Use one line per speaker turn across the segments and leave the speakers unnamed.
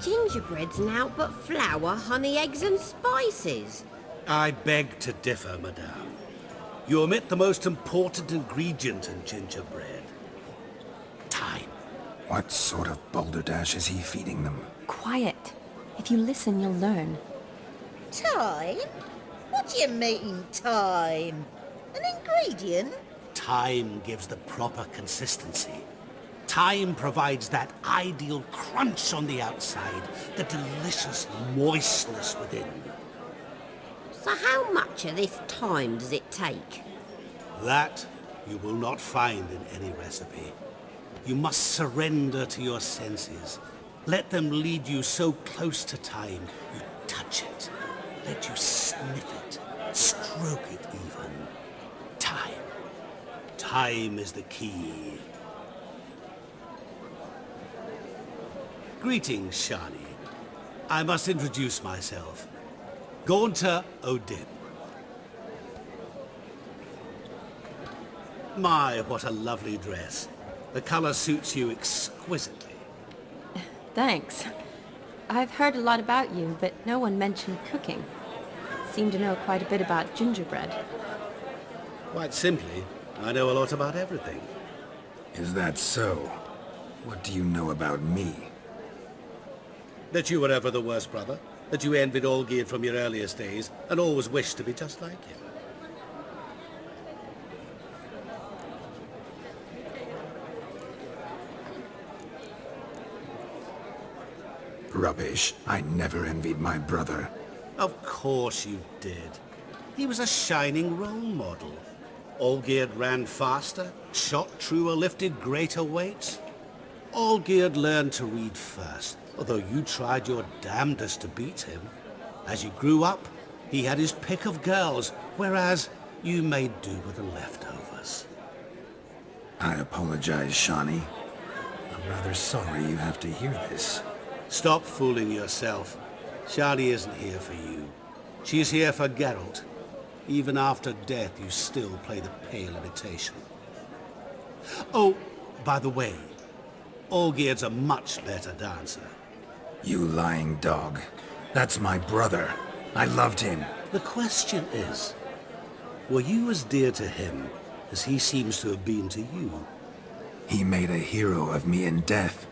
Gingerbread's naught but flour, honey, eggs and spices.
I beg to differ, madame. You omit the most important ingredient in gingerbread. Time.
What sort of balderdash is he feeding them?
Quiet. If you listen, you'll learn.
Time? What do you mean, time? An ingredient?
Time gives the proper consistency. Time provides that ideal crunch on the outside, the delicious moistness within.
So how much of this time does it take?
That you will not find in any recipe. You must surrender to your senses. Let them lead you so close to time, you touch it. Let you sniff it, stroke it even. Time. Time is the key. Greetings, Shani. I must introduce myself. Gaunter O'Dimm. My, what a lovely dress. The color suits you exquisitely.
Thanks. I've heard a lot about you, but no one mentioned cooking. Seem to know quite a bit about gingerbread.
Quite simply, I know a lot about everything.
Is that so? What do you know about me?
That you were ever the worst brother, that you envied Olgierd from your earliest days, and always wished to be just like him.
Rubbish. I never envied my brother.
Of course you did. He was a shining role model. Olgierd ran faster, shot truer, lifted greater weights. Olgierd learned to read first, although you tried your damnedest to beat him. As you grew up, he had his pick of girls, whereas you made do with the leftovers.
I apologize, Shani. I'm rather sorry you have to hear this.
Stop fooling yourself. Shani isn't here for you. She's here for Geralt. Even after death, you still play the pale imitation. Oh, by the way, Olgierd's a much better dancer.
You lying dog. That's my brother. I loved him.
The question is, were you as dear to him as he seems to have been to you?
He made a hero of me in death.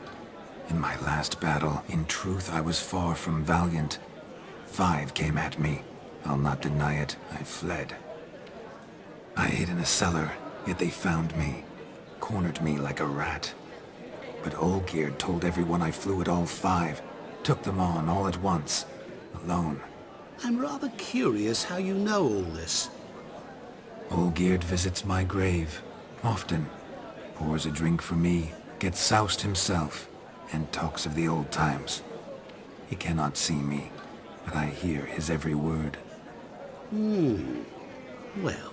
In my last battle, in truth, I was far from valiant. 5 came at me. I'll not deny it, I fled. I hid in a cellar, yet they found me, cornered me like a rat. But Olgierd told everyone I flew at all 5, took them on all at once, alone.
I'm rather curious how you know all this.
Olgierd visits my grave, often. Pours a drink for me, gets soused himself, and talks of the old times. He cannot see me, but I hear his every word.
Well,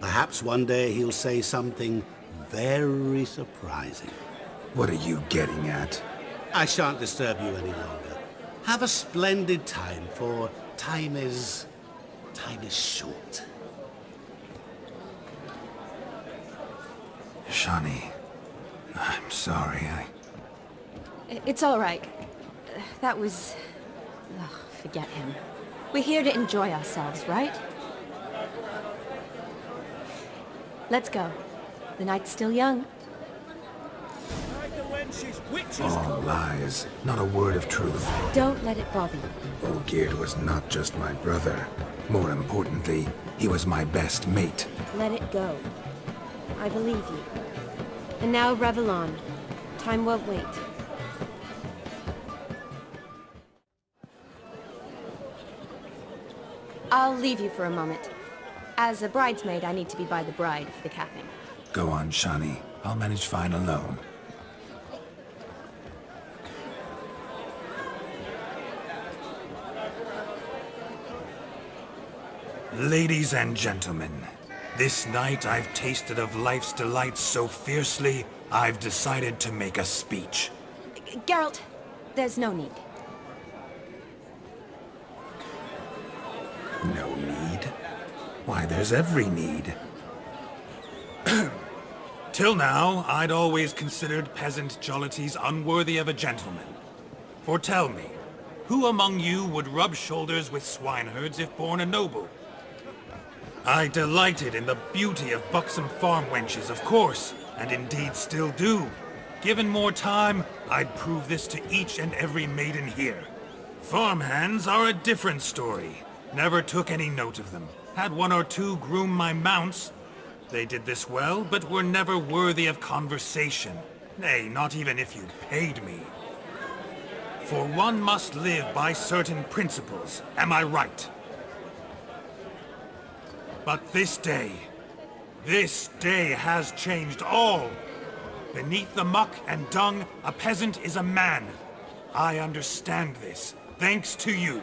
perhaps one day he'll say something very surprising.
What are you getting at?
I shan't disturb you any longer. Have a splendid time, for time is short.
Shani, I'm sorry,
It's all right. That was... Ugh, forget him. We're here to enjoy ourselves, right? Let's go. The night's still young.
All lies, not a word of truth.
Don't let it bother you.
Olgierd was not just my brother. More importantly, he was my best mate.
Let it go. I believe you. And now revel on. Time won't wait. I'll leave you for a moment. As a bridesmaid, I need to be by the bride for the capping.
Go on, Shani. I'll manage fine alone. Ladies and gentlemen, this night I've tasted of life's delights so fiercely, I've decided to make a speech.
Geralt, there's no need.
No need? Why, there's every need. Till now, I'd always considered peasant jollities unworthy of a gentleman.
For tell me, who among you would rub shoulders with swineherds if born a noble? I delighted in the beauty of buxom farm wenches, of course, and indeed still do. Given more time, I'd prove this to each and every maiden here. Farmhands are a different story. Never took any note of them. Had one or two groom my mounts. They did this well, but were never worthy of conversation. Nay, not even if you paid me. For one must live by certain principles, am I right? But this day has changed all. Beneath the muck and dung, a peasant is a man. I understand this, thanks to you.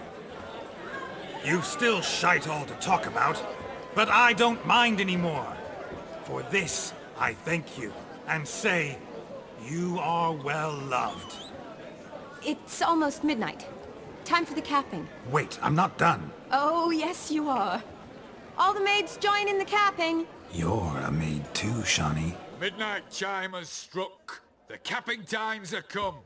You've still shite all to talk about, but I don't mind anymore. For this, I thank you, and say, you are well loved.
It's almost midnight. Time for the capping.
Wait, I'm not done.
Oh, yes you are. All the maids join in the capping.
You're a maid too, Shawnee.
Midnight chime has struck. The capping times are come.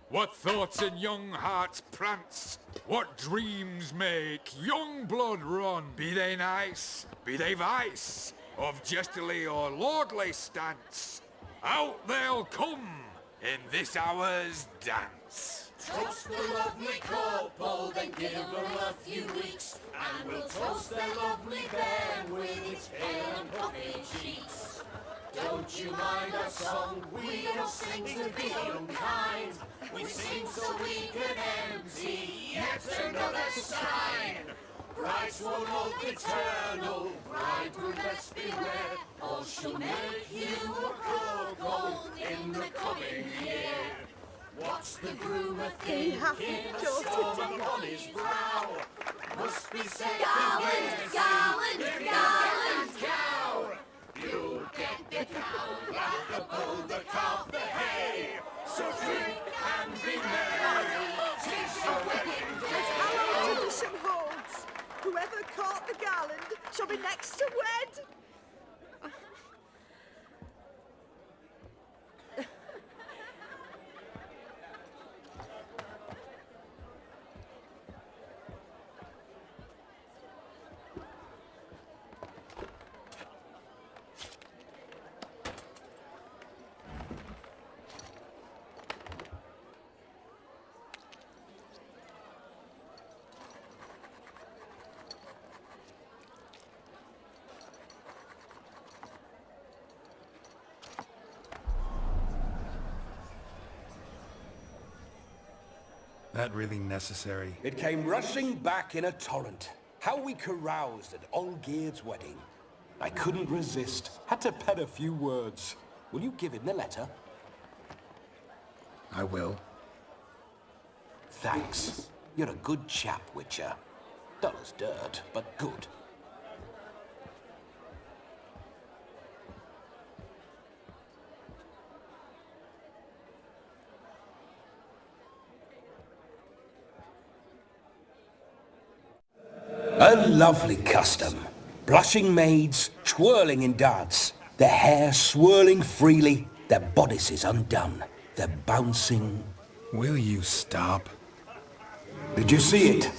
What thoughts in young hearts prance? What dreams make young blood run? Be they nice, be they vice, of jestily or lordly stance, out they'll come in this hour's dance.
Toast the lovely couple, then give her a few weeks, and we'll toast their lovely bairn with its pale and puffy cheeks. Don't you mind our song? We don't sing to be unkind. We sing so we can empty yet another sign. Bride's one love eternal, bridegroom best beware, or she'll make you a cuckold in the coming year. What's the groom a-thinking? A storm upon his brow. Must be said gallant cow. You'll get the cow, laugh the bull, the calf, the hay. So drink and be merry, 'tis your wedding day.
Our tradition holds. Whoever caught the garland shall be next to wed.
That really necessary?
It came rushing back in a torrent. How we caroused at Olgierd's wedding. I couldn't resist. Had to pen a few words. Will you give him the letter?
I will.
Thanks. You're a good chap, Witcher. Dull as dirt, but good. A lovely custom. Blushing maids, twirling in dance, their hair swirling freely, their bodices undone, their bouncing...
Will you stop?
Did you see it?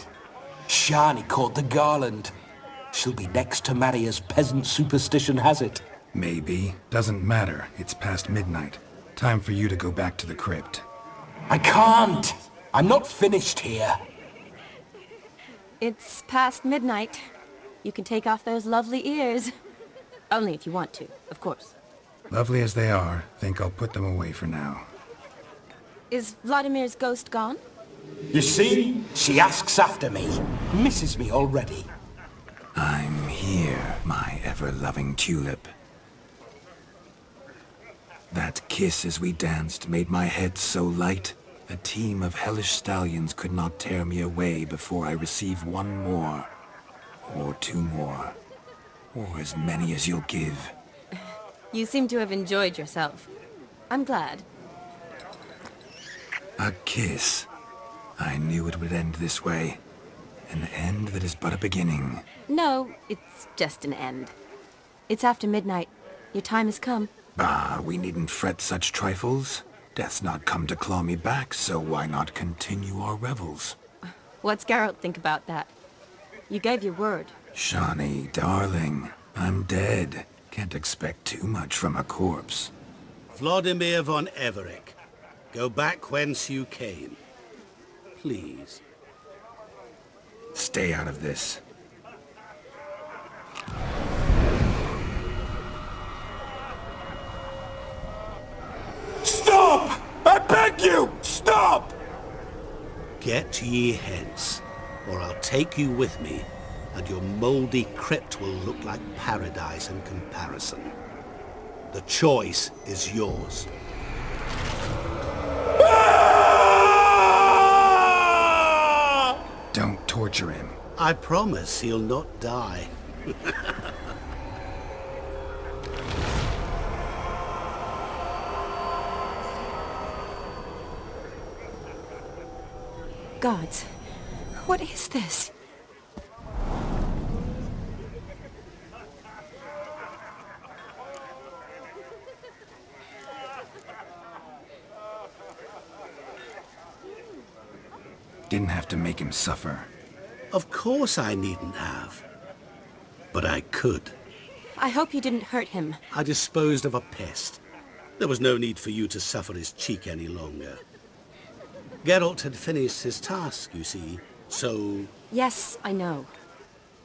Shani caught the garland. She'll be next to marry as peasant superstition has it.
Maybe. Doesn't matter. It's past midnight. Time for you to go back to the crypt.
I can't! I'm not finished here.
It's past midnight. You can take off those lovely ears. Only if you want to, of course.
Lovely as they are, think I'll put them away for now.
Is Vladimir's ghost gone?
You see? She asks after me. Misses me already.
I'm here, my ever-loving tulip. That kiss as we danced made my head so light. A team of hellish stallions could not tear me away before I receive one more. Or two more. Or as many as you'll give.
You seem to have enjoyed yourself. I'm glad.
A kiss. I knew it would end this way. An end that is but a beginning.
No, it's just an end. It's after midnight. Your time has come.
Bah, we needn't fret such trifles. Death's not come to claw me back, so why not continue our revels?
What's Geralt think about that? You gave your word.
Shawnee, darling, I'm dead. Can't expect too much from a corpse.
Vladimir von Everec, go back whence you came. Please.
Stay out of this.
Stop! I beg you! Stop!
Get ye hence, or I'll take you with me, and your mouldy crypt will look like paradise in comparison. The choice is yours.
Don't torture him.
I promise he'll not die.
Gods, what is this?
Didn't have to make him suffer.
Of course I needn't have. But I could.
I hope you didn't hurt him.
I disposed of a pest. There was no need for you to suffer his cheek any longer. Geralt had finished his task, you see, so...
Yes, I know.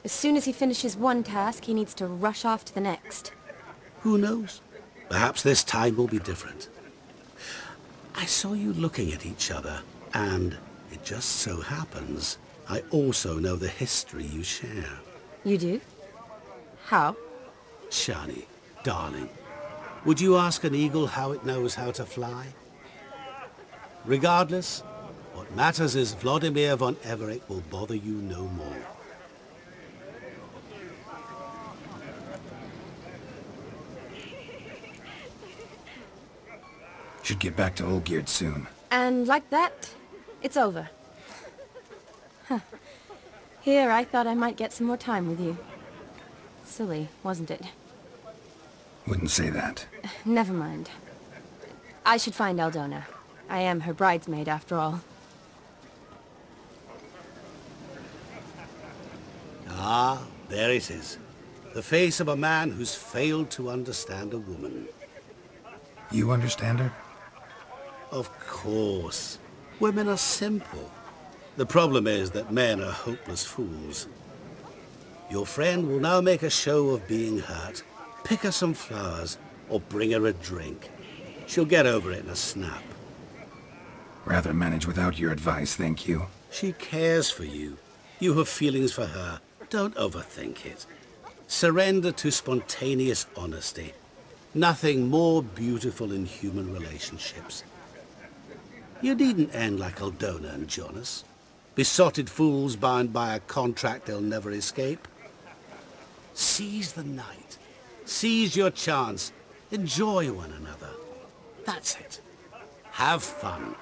As soon as he finishes one task, he needs to rush off to the next.
Who knows? Perhaps this time will be different. I saw you looking at each other, and it just so happens I also know the history you share.
You do? How?
Shani, darling, would you ask an eagle how it knows how to fly? Regardless, what matters is Vladimir von Everec will bother you no more.
Should get back to Olgierd soon.
And like that, it's over. Huh. Here, I thought I might get some more time with you. Silly, wasn't it?
Wouldn't say that.
Never mind. I should find Aldona. I am her bridesmaid, after all.
Ah, there it is. The face of a man who's failed to understand a woman.
You understand her?
Of course. Women are simple. The problem is that men are hopeless fools. Your friend will now make a show of being hurt, pick her some flowers, or bring her a drink. She'll get over it in a snap.
Rather manage without your advice, thank you.
She cares for you. You have feelings for her. Don't overthink it. Surrender to spontaneous honesty. Nothing more beautiful in human relationships. You needn't end like Aldona and Jonas. Besotted fools bound by a contract they'll never escape. Seize the night. Seize your chance. Enjoy one another. That's it. Have fun.